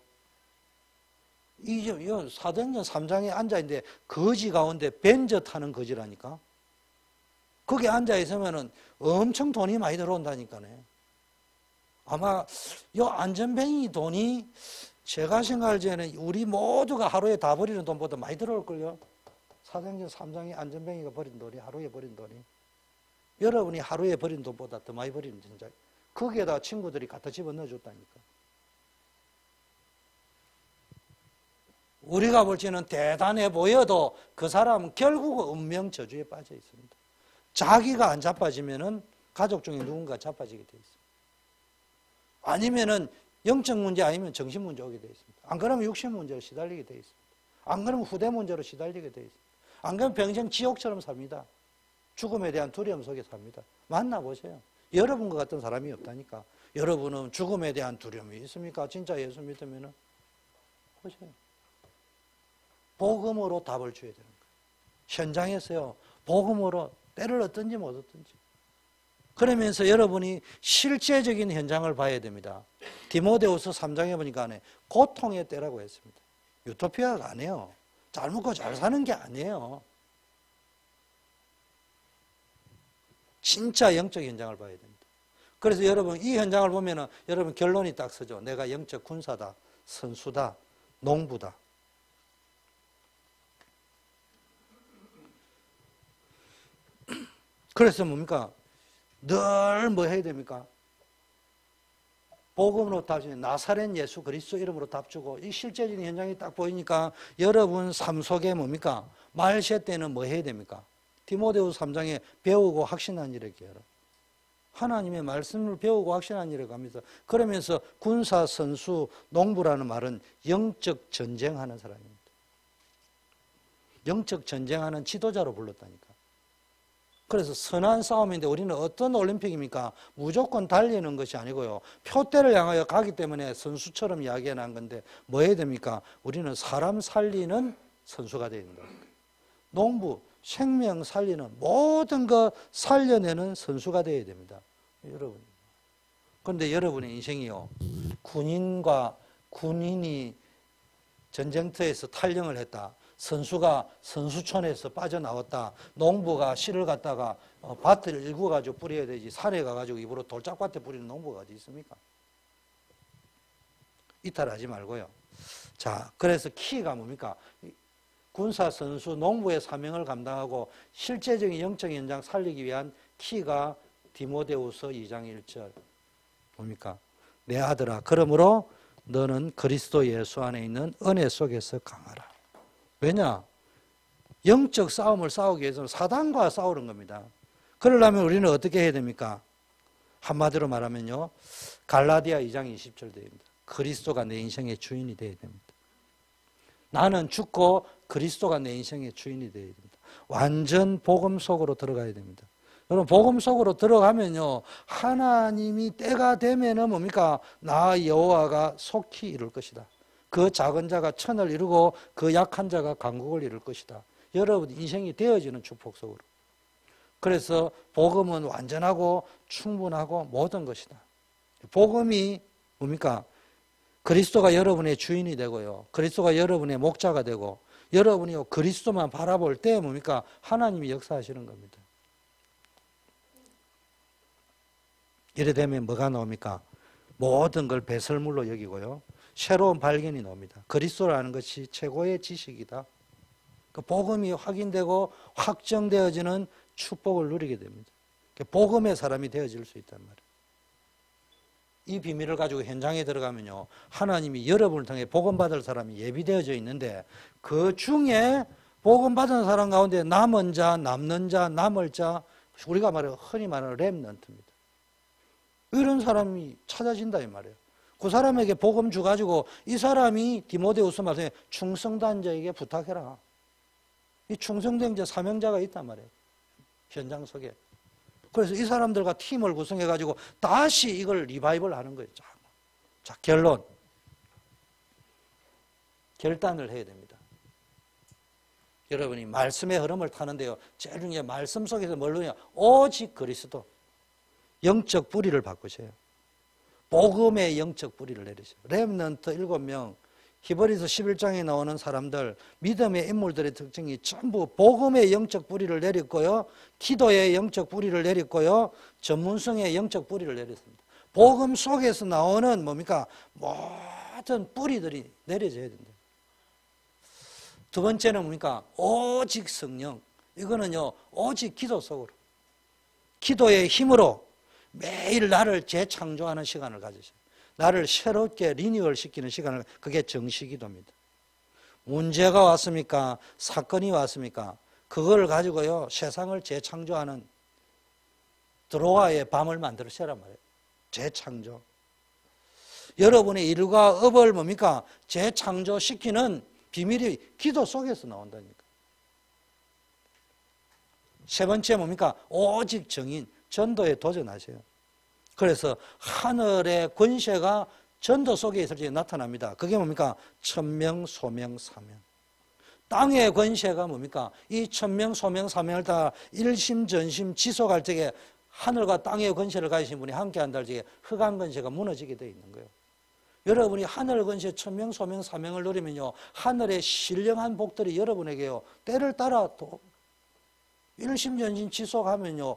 이 사도행전 3장에 앉아있는데 거지 가운데 벤저 타는 거지라니까. 거기 앉아있으면 엄청 돈이 많이 들어온다니까네. 아마 이 안전뱅이 돈이 제가 생각할 때는 우리 모두가 하루에 다 버리는 돈보다 많이 들어올걸요. 사도행전 3장에 안전뱅이가 버린 돈이, 하루에 버린 돈이, 여러분이 하루에 버린 돈보다 더 많이 버리는, 진짜 거기에다 친구들이 갖다 집어넣어 줬다니까. 우리가 볼 때는 대단해 보여도 그 사람은 결국 운명 저주에 빠져 있습니다. 자기가 안 자빠지면은 가족 중에 누군가 자빠지게 돼 있습니다. 아니면은 영적 문제 아니면 정신 문제 오게 돼 있습니다. 안 그러면 육신 문제로 시달리게 돼 있습니다. 안 그러면 후대 문제로 시달리게 돼 있습니다. 안 그러면 평생 지옥처럼 삽니다. 죽음에 대한 두려움 속에 삽니다. 만나보세요. 여러분과 같은 사람이 없다니까. 여러분은 죽음에 대한 두려움이 있습니까? 진짜 예수 믿으면은 보세요. 복음으로 답을 줘야 되는 거예요. 현장에서요, 복음으로 때를 얻든지 못 얻든지. 그러면서 여러분이 실제적인 현장을 봐야 됩니다. 디모데후서 3장에 보니까 고통의 때라고 했습니다. 유토피아가 아니에요. 잘 먹고 잘 사는 게 아니에요. 진짜 영적 현장을 봐야 됩니다. 그래서 여러분 이 현장을 보면은 여러분 결론이 딱 서죠. 내가 영적 군사다, 선수다, 농부다. 그래서 뭡니까? 늘 뭐 해야 됩니까? 복음으로 답주는 나사렛 예수 그리스도 이름으로 답주고, 이 실제적인 현장이 딱 보이니까 여러분 삶 속에 뭡니까? 말세 때는 뭐 해야 됩니까? 디모데후서 3장에 배우고 확신한 일에 기하라. 하나님의 말씀을 배우고 확신한 일에 가면서, 그러면서 군사, 선수, 농부라는 말은 영적 전쟁하는 사람입니다. 영적 전쟁하는 지도자로 불렀다니까. 그래서 선한 싸움인데 우리는 어떤 올림픽입니까? 무조건 달리는 것이 아니고요, 표대를 향하여 가기 때문에 선수처럼 이야기해놓은 건데 뭐 해야 됩니까? 우리는 사람 살리는 선수가 되야 된다. 농부, 생명 살리는 모든 것 살려내는 선수가 되어야 됩니다. 여러분. 그런데 여러분의 인생이요, 군인이 전쟁터에서 탈영을 했다. 선수가 선수촌에서 빠져나왔다. 농부가 씨를 갖다가 밭을 일구어가지고 뿌려야 되지. 산에 가가지고 입으로 돌짝밭에 뿌리는 농부가 어디 있습니까? 이탈하지 말고요. 자, 그래서 키가 뭡니까? 군사, 선수, 농부의 사명을 감당하고 실제적인 영적인 연장 살리기 위한 키가 디모데후서 2장 1절 뭡니까? 내 아들아, 그러므로 너는 그리스도 예수 안에 있는 은혜 속에서 강하라. 왜냐? 영적 싸움을 싸우기 위해서는 사단과 싸우는 겁니다. 그러려면 우리는 어떻게 해야 됩니까? 한마디로 말하면요, 갈라디아 2장 20절 됩니다. 그리스도가 내 인생의 주인이 되어야 됩니다. 나는 죽고 그리스도가 내 인생의 주인이 되어야 됩니다. 완전 복음 속으로 들어가야 됩니다. 여러분, 복음 속으로 들어가면요, 하나님이 때가 되면은 뭡니까? 나 여호와가 속히 이룰 것이다. 그 작은 자가 천을 이루고 그 약한 자가 강국을 이룰 것이다. 여러분 인생이 되어지는 축복 속으로. 그래서 복음은 완전하고 충분하고 모든 것이다. 복음이 뭡니까? 그리스도가 여러분의 주인이 되고요. 그리스도가 여러분의 목자가 되고 여러분이 그리스도만 바라볼 때 뭡니까? 하나님이 역사하시는 겁니다. 이래 되면 뭐가 나옵니까? 모든 걸 배설물로 여기고요. 새로운 발견이 나옵니다. 그리스도라는 것이 최고의 지식이다. 그 복음이 확인되고 확정되어지는 축복을 누리게 됩니다. 복음의 사람이 되어질 수 있단 말이에요. 이 비밀을 가지고 현장에 들어가면요, 하나님이 여러분을 통해 복음 받을 사람이 예비되어져 있는데 그 중에 복음 받은 사람 가운데 남은 자, 남는 자, 남을 자, 우리가 흔히 말하는 렘넌트입니다. 이런 사람이 찾아진다 이 말이에요. 그 사람에게 복음 주가지고 이 사람이 디모데후서 말씀에 충성된 자에게 부탁해라. 이 충성된 자 사명자가 있단 말이에요. 현장 속에. 그래서 이 사람들과 팀을 구성해가지고 다시 이걸 리바이벌 하는 거예요. 자, 결론. 결단을 해야 됩니다. 여러분이 말씀의 흐름을 타는데요, 제일 중요한 말씀 속에서 뭘 누냐? 오직 그리스도. 영적 뿌리를 바꾸셔요. 복음의 영적 뿌리를 내리셔요. 렘넌트 7명, 히브리서 11장에 나오는 사람들, 믿음의 인물들의 특징이 전부 복음의 영적 뿌리를 내렸고요, 기도의 영적 뿌리를 내렸고요, 전문성의 영적 뿌리를 내렸습니다. 복음 속에서 나오는 뭡니까? 모든 뿌리들이 내려져야 된다. 두 번째는 뭡니까? 오직 성령. 이거는요, 오직 기도 속으로. 기도의 힘으로 매일 나를 재창조하는 시간을 가지셔요. 나를 새롭게 리뉴얼 시키는 시간을, 그게 정시기도입니다. 문제가 왔습니까? 사건이 왔습니까? 그걸 가지고요, 세상을 재창조하는 드로아의 밤을 만들으시란 말이에요. 재창조. 여러분의 일과 업을 뭡니까? 재창조시키는 비밀이 기도 속에서 나온다니까. 세 번째 뭡니까? 오직 정인, 전도에 도전하세요. 그래서 하늘의 권세가 전도 속에 있을 때 나타납니다. 그게 뭡니까? 천명, 소명, 사명. 땅의 권세가 뭡니까? 이 천명, 소명, 사명을 다 일심전심 지속할 적에 하늘과 땅의 권세를 가지신 분이 함께 한다 할 적에 흑암 권세가 무너지게 되어 있는 거예요. 여러분이 하늘 권세, 천명, 소명, 사명을 누리면요, 하늘의 신령한 복들이 여러분에게요, 때를 따라 또 일심전심 지속하면요,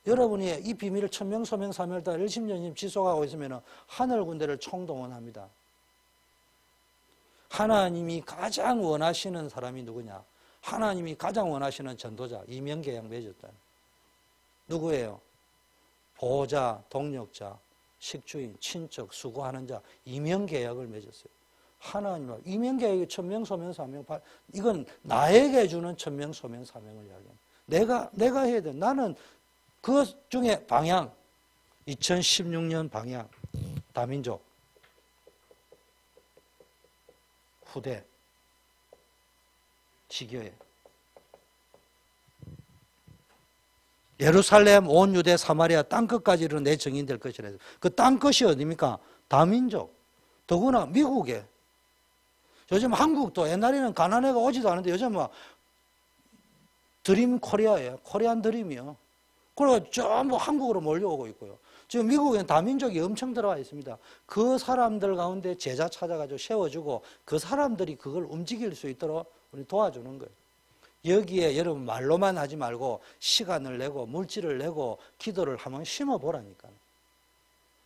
여러분이 이 비밀을 천명, 소명, 사명을 따라 일심전심 지속하고 있으면 하늘 군대를 총동원합니다. 하나님이 가장 원하시는 사람이 누구냐? 하나님이 가장 원하시는 전도자, 이명계약 맺었다. 누구예요? 보호자, 동력자, 식주인, 친척, 수고하는 자, 이명계약을 맺었어요. 하나님과 이명계약이 천명, 소명, 사명, 이건 나에게 주는 천명, 소명, 사명을 이야기합니다. 내가 해야 돼. 나는 그 중에 방향, 2016년 방향, 다민족, 후대, 지교회, 예루살렘, 온 유대, 사마리아 땅끝까지는 내 정인될 것이라 해서 그 땅끝이 어디입니까? 다민족. 더구나 미국에. 요즘 한국도 옛날에는 가난해가 오지도 않은데 요즘 막 드림 코리아예요. 코리안 드림이요. 그래서 전부 한국으로 몰려오고 있고요. 지금 미국에는 다민족이 엄청 들어와 있습니다. 그 사람들 가운데 제자 찾아가지고 세워주고 그 사람들이 그걸 움직일 수 있도록 우리 도와주는 거예요. 여기에 여러분 말로만 하지 말고 시간을 내고 물질을 내고 기도를 한번 심어보라니까요.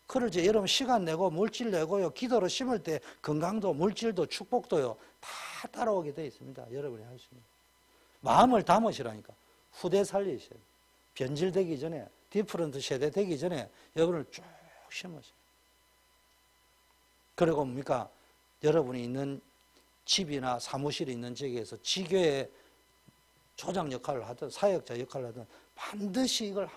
그러지 여러분 시간 내고 물질 내고요. 기도로 심을 때 건강도 물질도 축복도요. 다 따라오게 되어 있습니다. 여러분이 할 수 있는. 마음을 담으시라니까. 후대 살리셔요. 변질되기 전에 디프런트 세대 되기 전에 여러분을 쭉 심으셔요. 그리고 뭡니까? 여러분이 있는 집이나 사무실이 있는 지역에서 지교의 조장 역할을 하든 사역자 역할을 하든 반드시 이걸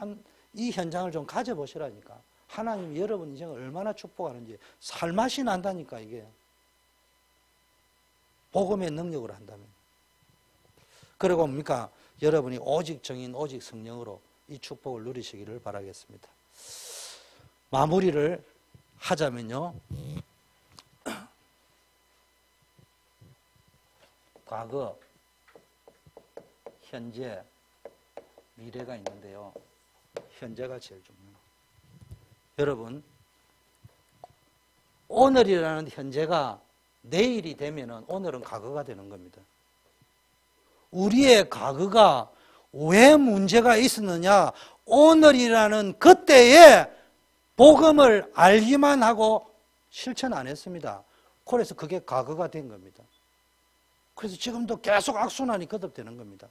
이 현장을 좀 가져보시라니까. 하나님이 여러분 인생을 얼마나 축복하는지 살맛이 난다니까 이게. 복음의 능력으로 한다면. 그리고 뭡니까? 여러분이 오직 정인 오직 성령으로 이 축복을 누리시기를 바라겠습니다. 마무리를 하자면요. 과거, 현재, 미래가 있는데요. 현재가 제일 중요해요. 여러분, 오늘이라는 현재가 내일이 되면은 오늘은 과거가 되는 겁니다. 우리의 과거가 왜 문제가 있었느냐? 오늘이라는 그때에 복음을 알기만 하고 실천 안 했습니다. 그래서 그게 과거가 된 겁니다. 그래서 지금도 계속 악순환이 거듭되는 겁니다.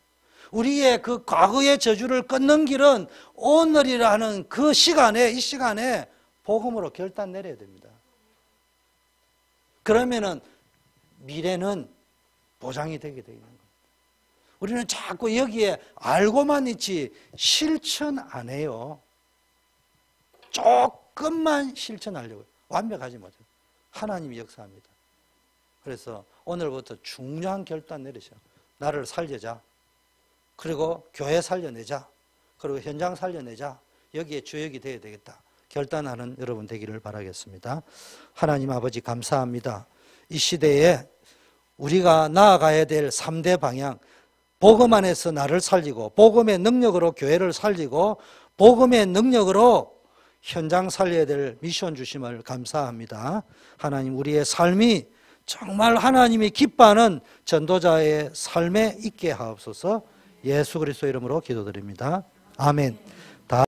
우리의 그 과거의 저주를 끊는 길은 오늘이라는 그 시간에, 이 시간에 복음으로 결단 내려야 됩니다. 그러면은 미래는 보장이 되게 되어 있는 겁니다. 우리는 자꾸 여기에 알고만 있지 실천 안 해요. 조금만 실천하려고요. 완벽하지 못해요. 하나님이 역사합니다. 그래서 오늘부터 중요한 결단 내리셔. 나를 살려자. 그리고 교회 살려내자. 그리고 현장 살려내자. 여기에 주역이 되어야 되겠다. 결단하는 여러분 되기를 바라겠습니다. 하나님 아버지 감사합니다. 이 시대에 우리가 나아가야 될 3대 방향, 복음 안에서 나를 살리고 복음의 능력으로 교회를 살리고 복음의 능력으로 현장 살려야 될 미션 주심을 감사합니다. 하나님 우리의 삶이 정말 하나님이 기뻐하는 전도자의 삶에 있게 하옵소서. 예수 그리스도 이름으로 기도드립니다. 아멘.